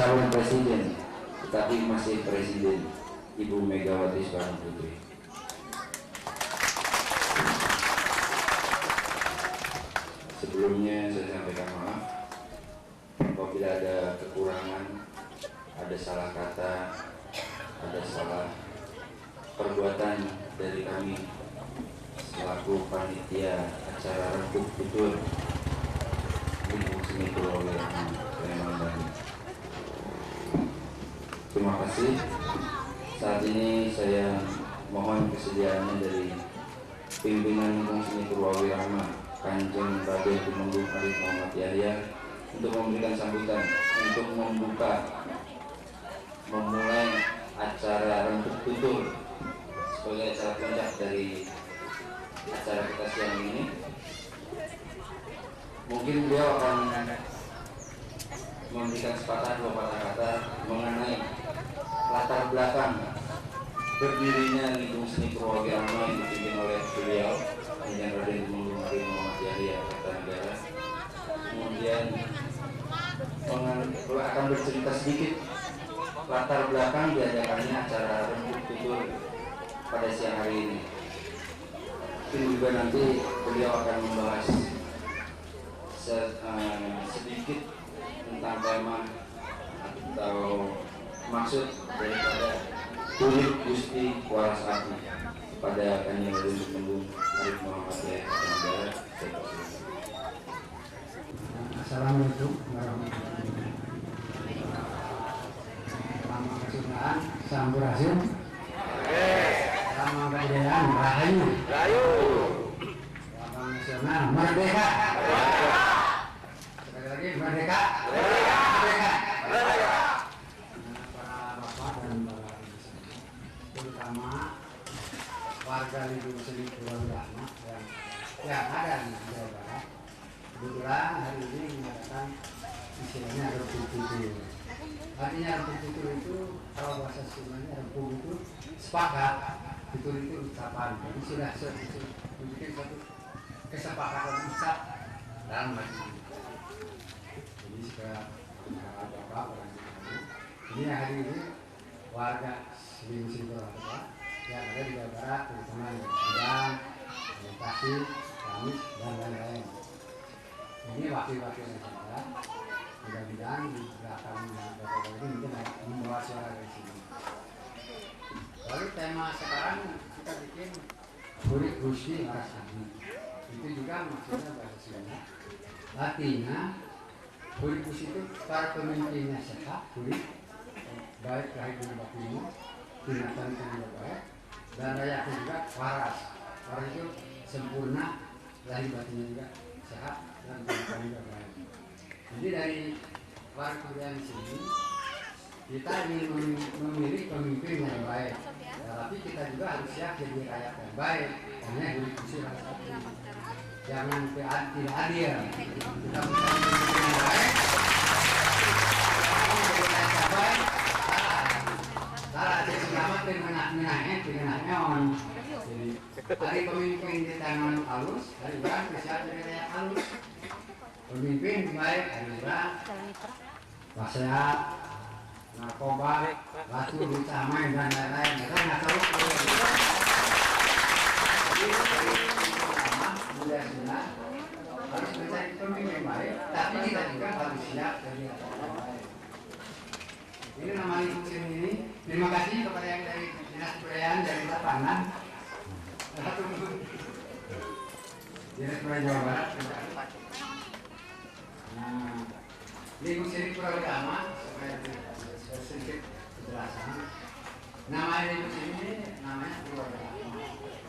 calon presiden, tetapi masih presiden, Ibu Megawati Soekarno Putri. Sebelumnya saya sampaikan maaf apabila ada kekurangan, ada salah kata, ada salah perbuatan dari kami selaku panitia acara rembuk tutur Gunung Seni Purwawiraman Sleman Banten. Terima kasih. Saat ini saya mohon kesediaannya dari pimpinan Gunung Seni Purwawiraman Kanjeng Raden Tumenggung Arif Muhammad Yahya untuk memberikan sambutan untuk memulai acara rembuk tutur sebagai acara puncak dari acara kita siang ini. Mungkin beliau akan memberikan sepatah dua patah kata mengenai latar belakang berdirinya Gunung Seni Purwawiraman yang dipimpin oleh beliau Kanjeng Raden Tumenggung Arif Muhammad Yahya Kertanegara. Kemudian akan bercerita sedikit latar belakang diadakannya acara rembuk tutur pada siang hari ini. Mungkin juga nanti beliau akan membahas sedikit tentang tema atau maksud daripada kulit Gusti Waras Ati pada Kanjeng Raden Tumenggung Arif Muhammad Yahya Kertanegara. Assalamualaikum warahmatullahi wabarakatuh. Salam kesusahan, sampurasun. Salam kejayaan, rahayu. Salam nasional, merdeka. Sekali lagi merdeka. Merdeka. Para bapak dan para ibu sekalian, terutama warga Gunung Seni Purwawiraman yang ada di Jawa Barat. Kebetulan hari ini mengadakan istilahnya rembuk tutur. Artinya rembuk tutur itu kalau bahasa Sundanya rembuk itu sepakat, tutur itu ucapan. Jadi sudah membuat satu kesepakatan ucap dalam hati. Jadi segala bapak orang ini hari ini warga Gunung Seni Purwawiraman yang ada di Jawa Barat, terutama di Padang, Tasik, Kamis dan lain-lain. Ini wakil-wakilnya saja. Mudah-mudahan di belakang bapak ini mungkin membawa suara dari sini. Lalu tema sekarang kita bikin kulit Gusti Waras Ati. Itu juga maksudnya bahasa Sunda. Artinya kulit Gusti itu para pemimpinnya sehat, kulit baik lahir dan batinnya, binatang yang baik, dan rakyatnya juga waras. Waras itu sempurna, lahir batinnya juga sehat dan binatang juga baik. Jadi dari warga yang sini kita ingin memilih pemimpin yang baik, tetapi kita juga harus siap jadi rakyat yang baik. Karena hidup Gusti Waras Ati jangan tidak adil. Kita mencari pemimpin yang baik, jadi rakyat yang baik. Salah jadi selamat dengan on. Jadi hari pemimpin di tangan halus, hari bukan siap jadi rakyat halus. Pemimpin baik, hari bukan sehat, narkoba, batu, dicamai dan lain-lain. Kita nggak tahu. Jadi mudah sudah harus mencari pemimpin baik, tapi kita juga harus siap jadi orang baik. Ini nama Gunung Seni ini. Terima kasih kepada yang dari Dinas Kebudayaan dari Lapangan. Dinas Kebudayaan Jawa Barat. Nah, Gunung Seni Purwawiraman supaya sedikit penjelasan. Nama Gunung Seni ini namanya Purwawiraman.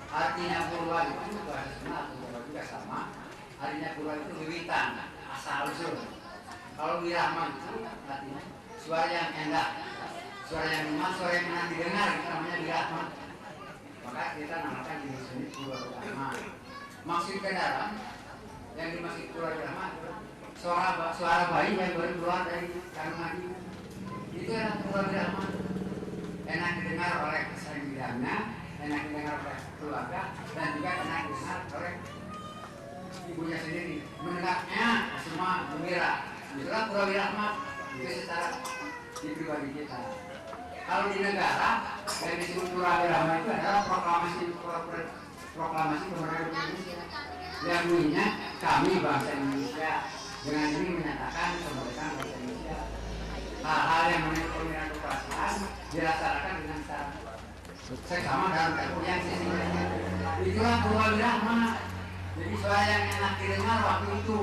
Artinya Purwa itu bahasa Sunda juga sama. Artinya Purwa itu wiwitan, asal usul. Kalau Wiraman itu artinya suara yang indah, suara yang enak, suara yang enak didengar, itu namanya Wiraman. Maka kita namakan Gunung Seni Purwawiraman. Maksud kendaraan yang dimaksud Purwawiraman suara bayi yang baru keluar dari kandungan ibu. Itu adalah Purwawiraman. Enak didengar oleh kesayangannya, enak didengar oleh keluarga, dan juga enak didengar oleh ibunya sendiri. Mendengarnya semua gembira. Itulah Purwawiraman. Itu secara itu bagi kita. Kalau di negara yang disebut Purwirama itu adalah proklamasi kemerdekaan Indonesia yang bunyinya kami bangsa Indonesia dengan ini menyatakan kemerdekaan bangsa Indonesia. Hal-hal yang menurut pemilihan kekuasaan dilaksanakan dengan cara seksama dalam kepunyaan sisinya. Itulah Purwirama. Jadi suara yang enak didengar waktu itu.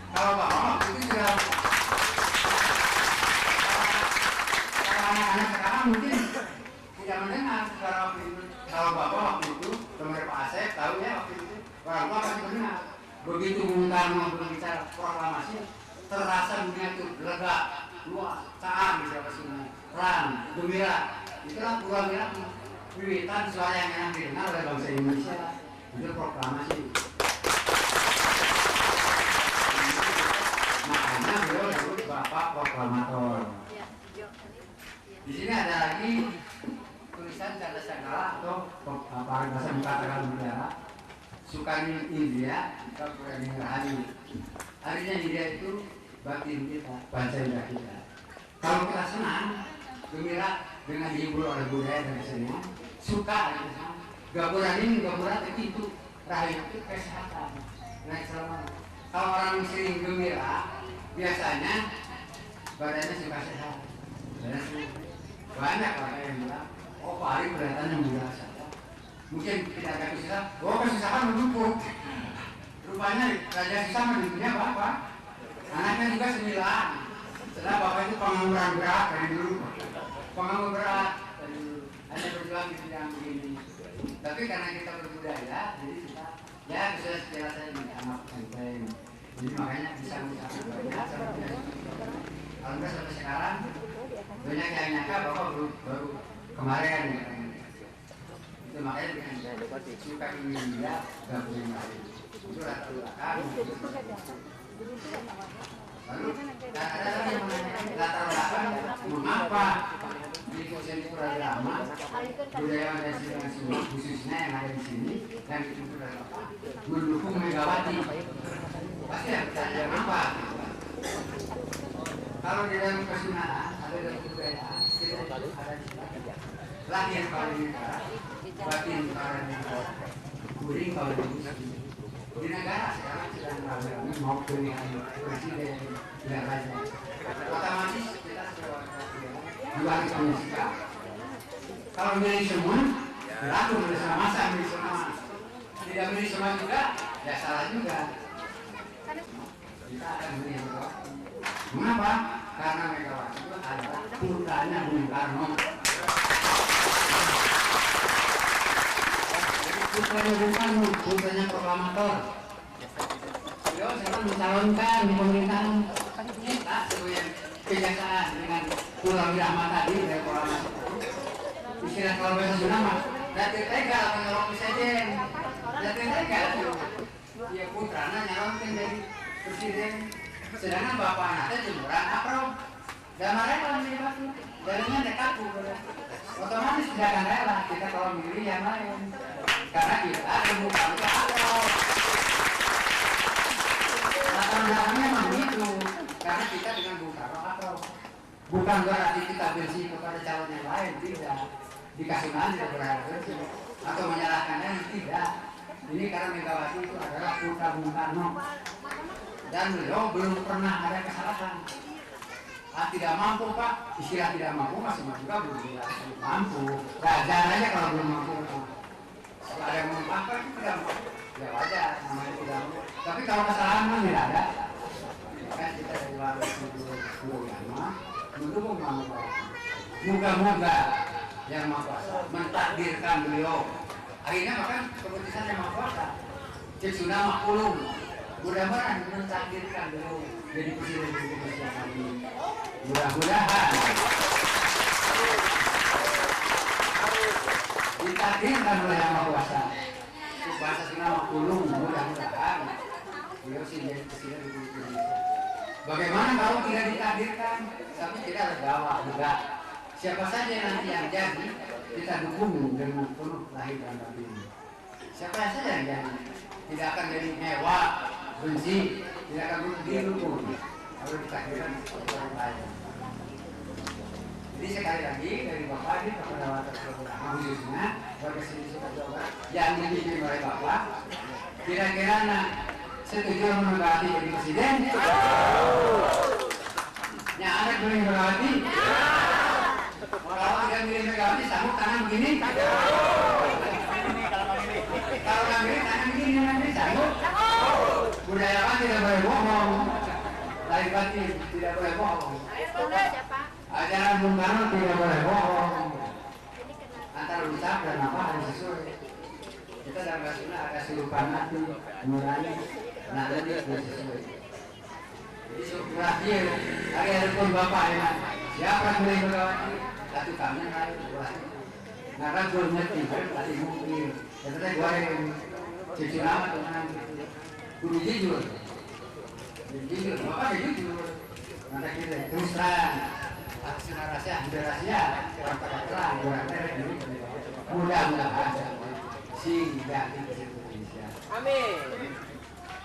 Kalau bapak waktu itu sudah anak-anak sekarang mungkin tidak mendengar suara waktu itu. Kalau bapak waktu itu, teman Pak Asep tahu ya waktu itu orang tua pasti mendengar. Begitu Bung Karno berbicara proklamasi, terasa dunia itu lega, luas, caam, siapa sih terang, gembira. Itulah Purwirama. Wiwitan suara yang enak didengar oleh bangsa Indonesia. Itu proklamasi. Makanya beliau disebut Bapak Proklamator. Di sini ada lagi tulisan Canda Cakra atau bahasa Bukateral Negara Sukarni India Kapurani Rahayu. Artinya India itu batin kita, bangsa India kita. Kalau kita senang, gembira dengan dihibur oleh budaya dan kesenian, suka dengan gaburan ini, gaburan itu Rahayu itu kesehatan. Nah, kalau orang sering gembira, biasanya badannya suka sehat. Banyak orang yang bilang, oh Pak Ari kelihatannya muda saja. Mungkin tidak ada kesusahan, oh kesusahan menumpuk. Rupanya Raja Sisa menunjuknya Bapak. Anaknya juga 9. Setelah Bapak itu pengangguran berat dari dulu. Penganggur berat dari dulu. Hanya berjuang di bidang begini. Tapi karena kita berbudaya, jadi kita ya bisa secara saya anak enteng. Jadi makanya bisa mengucapkan banyak sampai alhamdulillah sampai sekarang banyak yang nyangka bahwa baru kemarin itu makanya dengan suka ingin dia gabung lagi itu latar belakang. Lalu ada lagi yang menanyakan latar belakang mengapa di Kosen Purwirama budaya dan semua khususnya yang ada di sini dan itu mendukung Megawati. Pasti yang bertanya apa? Kalau di dalam kesunatan ada dalam kebudayaan kita ada lahir kalau di negara, batin kalau di negara, kuring kalau di negara sekarang sedang ramai mau pemilihan presiden dan raja. Otomatis kita sebagai manusia. Kalau milih semua, berlaku milih sama masa milih semua. Tidak milih semua juga, ya salah juga. Kita akan milih Megawati. Mengapa? Karena Megawati itu adalah putranya Bung Karno. Jadi putranya Bung Karno, putranya proklamator. Beliau sekarang mencalonkan di pemerintahan kita sebagai kejaksaan dengan Purwirama tadi dari proklamasi. Istilah kalau bahasa Sunda mah, dati tega menyolong presiden, dati tega. Dia putranya nyalonkan jadi presiden. Sedangkan bapaknya itu jemuran akro. Dan mereka melihat jadinya dekat otomatis tidak akan rela kita kalau milih yang lain. Karena kita bukan ke akro. Latar belakangnya memang begitu. Karena kita dengan Bung Karno akro. Bukan berarti kita benci kepada calon yang lain, tidak. Dikasih nanti tidak berarti atau menyalahkannya tidak. Ini karena Megawati itu adalah putra Bung Karno. Dan beliau belum pernah ada kesalahan. Tidak mampu Pak, istilah tidak mampu masih juga belum mampu. Wajar aja kalau belum mampu. Kalau ada yang mampu apa itu tidak mampu. Ya wajar, namanya tidak mampu. Tapi kalau kesalahan memang tidak ada. Kan kita dari luar Purwirama mendukung mampu. Moga-moga yang Maha Kuasa mentakdirkan beliau. Akhirnya bahkan keputusan yang Maha Kuasa. Cek sudah makulum. Mudah-mudahan mentakdirkan beliau jadi presiden Indonesia kali. Mudah-mudahan ditakdirkan oleh Yang Maha Kuasa. Bahasa Sunda makulum, mudah-mudahan beliau sih jadi presiden Indonesia. Bagaimana kalau tidak ditakdirkan? Tapi kita legawa juga. Siapa saja nanti yang jadi, kita dukung dengan penuh lahir dan batin. Siapa saja yang jadi, tidak akan jadi mewah, benci, tidak akan didukung. Kalau ditakdirkan orang lain. Jadi sekali lagi dari Bapak ini kepada warga khususnya warga sini Jawa Barat yang dipimpin oleh Bapak, kira-kira setuju Megawati jadi presiden? Yang ada pilih Megawati? Kalau tidak pilih Megawati, sanggup tangan begini? Kalau nggak pilih tangan begini, sanggup? Budayawan tidak boleh bohong, lahir batin tidak boleh bohong. Ajaran Bung Karno tidak boleh bohong. Antara ucap dan apa harus sesuai. Kita dalam bahasa ada silupan hati, nurani, nada dia harus sesuai. Jadi terakhir, hari pun Bapak ya, siapa yang boleh Megawati? Satu kami lain, karena gue ngerti, hati mungkin. Dan kita goreng, cucu lama teman, kudu jujur. Jujur, Bapak ya jujur. Nanti kita terus terang. Aksi rahasia, sudah rahasia, orang terang, orang terang ini mudah-mudahan sehingga kita Indonesia. Amin.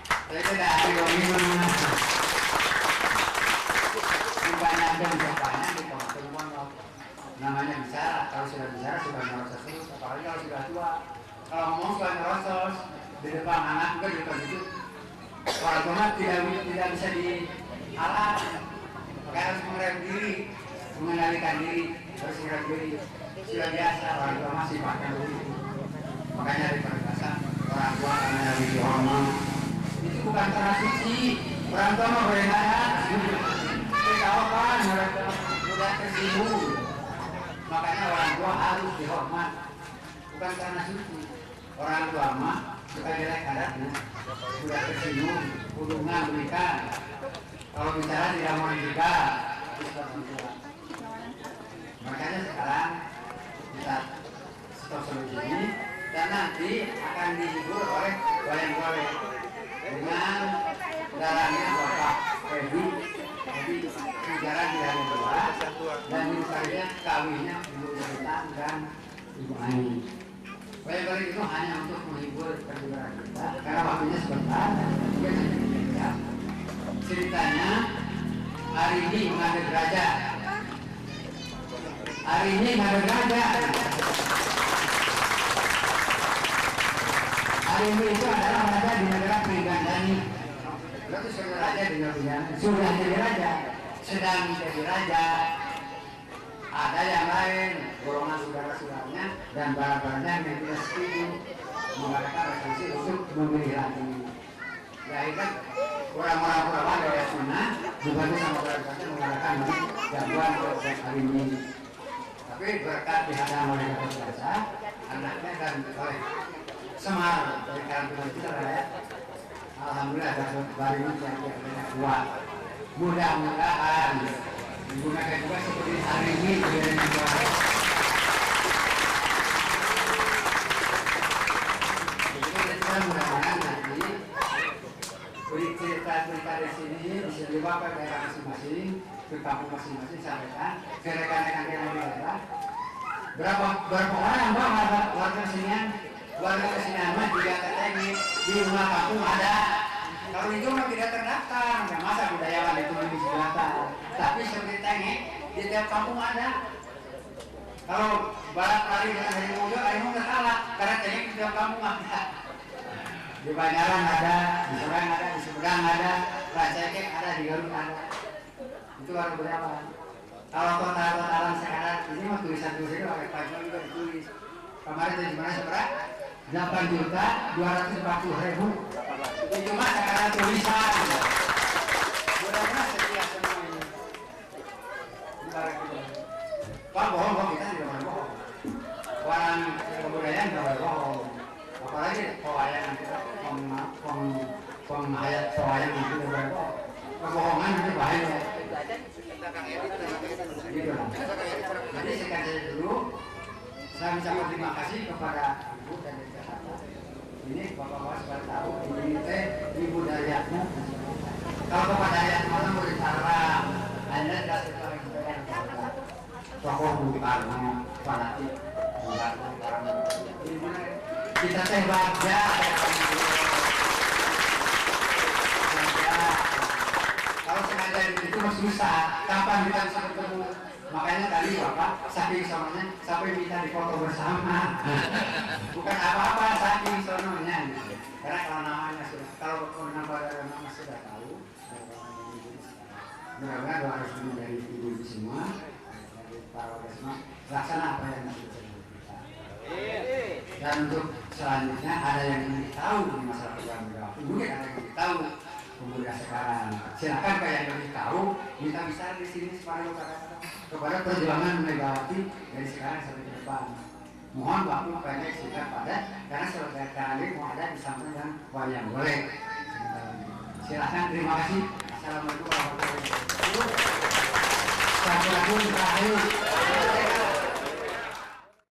Saya tidak ada yang banyak dan banyak di teman-teman namanya bicara. Kalau sudah bicara sudah ngerasa terus, apalagi kalau sudah tua. Kalau ngomong sudah ngerasa di depan anak juga di depan itu. Orang tua tidak bisa dialah, maka harus mengerem diri. Mengendalikan diri, harus mengendalikan diri. Sudah biasa, orang tua masih pakai begitu. Makanya di peribahasa orang tua karena lebih dihormat. Itu bukan karena suci. Orang tua mau berenaya. Kalau kan mereka mudah tersinggung. Makanya orang tua harus dihormat. Bukan karena suci. Orang tua mah suka jelek adatnya. Mudah tersinggung, hubungan berikan. Kalau bicara tidak mau juga. Makanya sekarang kita stop sampai sini dan nanti akan dihibur oleh wayang-wayang dengan darahnya Bapak Edi bicara di hari kedua dan misalnya kawinnya Ibu Sultan dan Ibu Ani. Wayang-wayang itu hanya untuk menghibur perjuangan kita karena waktunya sebentar dan juga ya. Ceritanya hari ini mengambil derajat. Hari ini ada derajat. Hari ini itu adalah raja di negara Pringgandani. Berarti sudah raja di negara sudah jadi raja, sedang jadi raja. Ada yang lain, golongan saudara-saudaranya dan barang-barangnya yang tidak setuju mengadakan resolusi untuk memilih lagi. Ya itu orang-orang perawan dari Sunnah dibantu sama barang-barangnya mengadakan gangguan hari ini. Tapi berkat dihadang oleh Bapak Biasa, anaknya dan oleh Semar dari karantina kita ya. Alhamdulillah ada baru yang kuat. Mudah-mudahan digunakan juga seperti hari ini dengan juga. Jadi mudah-mudahan nanti cerita-cerita di sini bisa dibawa ke daerah masing-masing, ke kampung masing-masing sampaikan ke rekan-rekan yang di daerah. Berapa orang warga kesenian mah juga tertagi di rumah kampung ada. Kalau itu mah tidak terdaftar, nggak masa budayawan itu bisa daftar. Tapi seperti tengek di tiap kampung ada. Kalau balap lari dengan harimau nggak kalah karena tengek di tiap kampung ada. Di Banyaran ada, di Serang ada, di Sumedang ada, Racekek ada, di Garut ada. Itu baru budayawan. Kalau kota-kota sekarang ini mah tulisan-tulisan itu pakai pajak juga ditulis. Kemarin itu gimana seberapa? 8.240.000. Itu mah sekarang tulisan. Mudah-mudahan setia semua ini. Pak bohong kita tidak boleh bohong. Orang kebudayaan tidak boleh bohong. Apalagi pewayangan kita, penghayat pewayangan kita tidak boleh bohong. Kebohongan itu bahaya. Gitu. Jadi sekali dulu saya mengucapkan terima kasih kepada Ibu dan Jakarta. Ini Bapak-bapak sudah tahu ini Ibu Daryatmu. Kalau Bapak Daryat malam boleh taruh Anda tidak sesuai dengan tokoh Bung Karno, fanatik Bung Karno. Kita teh bahagia. Kalau sengaja itu susah. Kapan kita bisa bertemu Makanya tadi Bapak saking sononya sampai minta difoto bersama. Bukan apa-apa saking sononya. Karena kalau namanya sudah, kalau nama sudah tahu, mudah-mudahan doa harus dari ibu semua, dari para warga semua, laksana apa yang sudah kita. Dan untuk selanjutnya ada yang ingin tahu di masalah program Megawati, mungkin ada yang ingin tahu pemuda sekarang. Silakan kalau yang lebih tahu, kita bisa di sini separuh kata-kata kepada perjuangan Megawati dari sekarang sampai ke depan. Mohon waktu pendek singkat padat, karena sekarang ini mau ada disampaikan wayang boleh. Silakan, terima kasih. Assalamualaikum warahmatullahi wabarakatuh. Sampai jumpa.